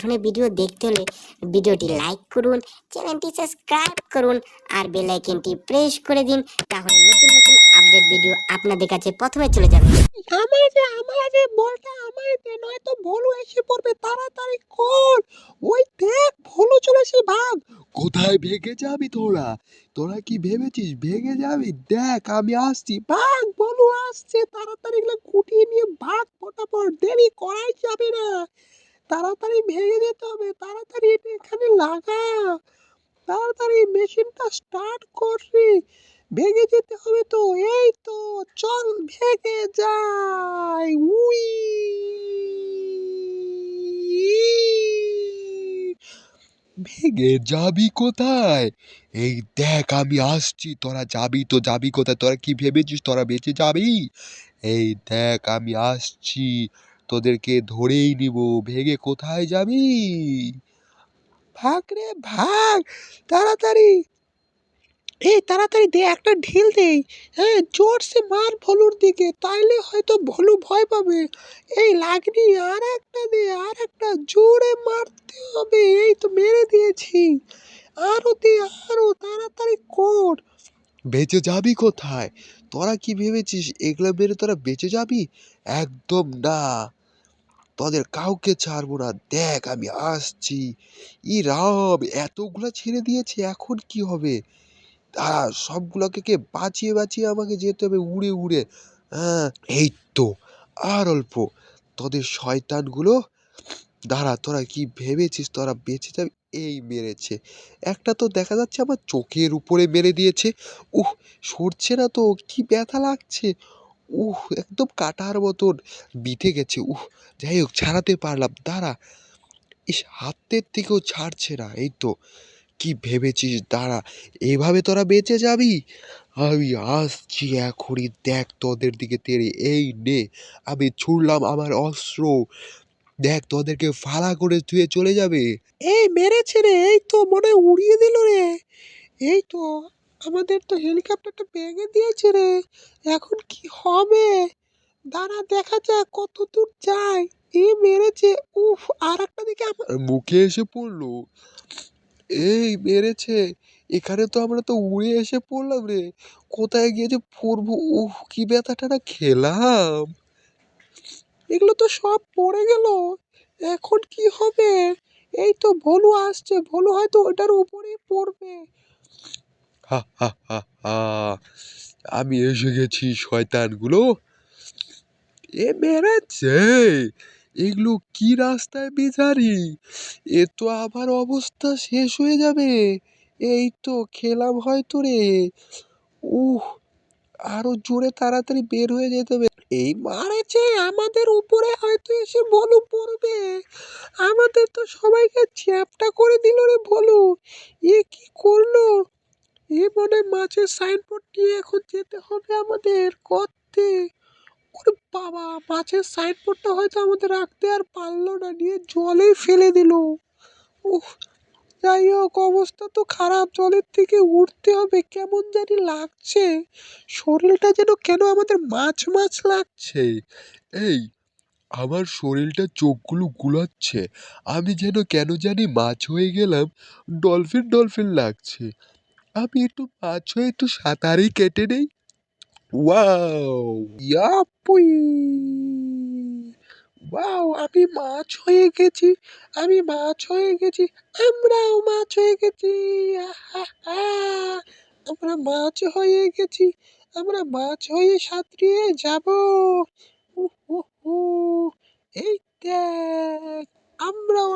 ধরনের ভিডিও দেখতে হলে ভিডিওটি লাইক করুন, চ্যানেলটি সাবস্ক্রাইব করুন আর বেল আইকনটি প্রেস করে দিন। তাহলে নতুন নতুন আপডেট ভিডিও আপনাদের কাছে প্রথমে চলে যাবে। আমায় যে বলটা আমায় দে, নয়তো ভলু এসে পড়বে। তাড়াতাড়ি কর। ওই দেখ, ভলু চলেছে, ভাগ। কোথায় ভেগে যাবি তোরা? তোরা কি ভেবেছিস ভেগে যাবি? দেখ আমি আসছি। ভাগ, ভলু আসছে। তাড়াতাড়ি এগুলো গুটিয়ে নিয়ে ভাগ, ফটাফট, দেরি করাই যাবে না। তাড়াতাড়ি ভেঙে যেতে হবে। তাড়াতাড়ি এটা এখানে লাগা। তাড়াতাড়ি মেশিনটা স্টার্ট কর রে। ভেঙে যেতে হবে তো। এই তো, চল ভেঙে যাই। উই, ভেগে যাবি কোথায়? এই দেখ আমি আসছি। তোরা যাবি তো যাবি কোথায়? তোরা কি ভেবেছিস তোরা বেঁচে যাবি? এই দেখ আমি আসছি, তোদেরকে ধরেই নিব। ভেগে কোথায় যাবি? ভাগ রে ভাগ, তাড়াতাড়ি। এই তাড়াতাড়ি দে, একটা ঢিল দেই। হ্যাঁ, জোরসে মার ভলুর দিকে, তাইলে হয়তো ভলু ভয় পাবে। এই লাগনি, আর একটা দে, আর একটা, জোরে মারতে হবে। এই তো মেরে দিয়েছি। আরো দে, আরো তাড়াতাড়ি কর। বেঁচে যাবি কোথায়? তোরা কি ভেবেছিস এগুলো মেরে তোরা বেঁচে যাবি? একদম না, তোদের কাউকে ছাড়বো না। দেখ আমি আসছি। ই রাম, এতগুলা ছেড়ে দিয়েছে, এখন কি হবে? দাঁড়া, সবগুলোকে কে বাঁচিয়ে বাঁচিয়ে আমাকে যেতে হবে উড়ে উড়ে। হ্যাঁ, এই তো, আর অল্প। তোদের শয়তানগুলো, দাঁড়া, তোরা কি ভেবেছিস তোরা বেঁচে যাবি? এই মেরেছে একটা, তো দেখা যাচ্ছে আমার চোখের উপরে মেরে দিয়েছে। উহ, সরছে না তো, কি ব্যথা লাগছে। একদম কাটার মতন বিঁধে গেছে। যাই হোক, ছাড়াতে পারলাম। দাঁড়া, ইস, হাতের থেকেও ছাড়ছে না। এই তো, কি ভেবেছিস? দাঁড়া, এভাবে তোরা বেঁচে যাবি? আমি আসছি এখনই। দেখ তোদের দিকে তেড়ে, এই নে, আমি ছুড়লাম আমার অস্ত্র। দেখ তোদেরকে ফালা করে ধুয়ে চলে যাবে। এই মেরেছে রে, এই তো মনে হয় উড়িয়ে দিল রে। এই তো, আমাদের তো হেলিকপ্টারটা ভেঙে দিয়েছে রে। এখন কি হবে? দাঁড়া, দেখা যাক কত দূর যায়। এই মেরেছে। উফ, আর একটা দিকে আর মুখে এসে পড়লো। এই মেরেছে। এখানে তো আমরা তো উড়ে এসে পড়লাম রে। কোথায় গিয়ে যে পড়বো? কি ব্যথাটা না খেলাম। এগুলো তো সব পড়ে গেল। এখন কি হবে? এই তো ভলু আসছে, ভলু হয়তো ওটার উপরেই পড়বে। হা হা হা হা, আমি এসে গেছি শয়তানগুলো। এ মেরেছে। এগুলো কি রাস্তায় বিজারি! এ তো আমার অবস্থা শেষ হয়ে যাবে। এই তো খেলাম হয়তো রে। উহ, আরো জোরে তাড়াতাড়ি বের হয়ে যেতে হবে। এই মারেছে, আমাদের উপরে হয়তো এসে ভলু পড়বে। আমাদের তো সবাইকে চ্যাপ্টা করে দিল রে ভলু। এ কি করলো? এ মনে হয় মাছের সাইনবোর্ড নিয়ে এখন যেতে হবে আমাদের করতে। ওরে বাবা, মাছের সাইনবোর্ডটা হয়তো আমাদের রাখতে আর পারলো না, নিয়ে জলেই ফেলে দিল। উফ, যাই হোক, অবস্থা তো খারাপ। জলের থেকে উঠতে হবে, কেমন জানি লাগছে। শরীরটা যেন কেন আমাদের মাছ মাছ লাগছে। এই, আমার শরীরটা চোখগুলো গুলাচ্ছে। আমি যেন কেন জানি মাছ হয়ে গেলাম। ডলফিন ডলফিন লাগছে। আমি একটু মাছ হয়ে একটু সাঁতারই কেটে নেই। ওয়াও! ইয়াপুই, ওয়াও, আমি মাছ হয়ে গেছি। আমি মাছ হয়ে গেছি। আমরাও মাছ হয়ে গেছি। আহা, আমরা মাছ হয়ে গেছি। আমরা মাছ হয়ে সাঁতরিয়ে যাব। উহ, উহ, উহ। এই দেখ, আমরাও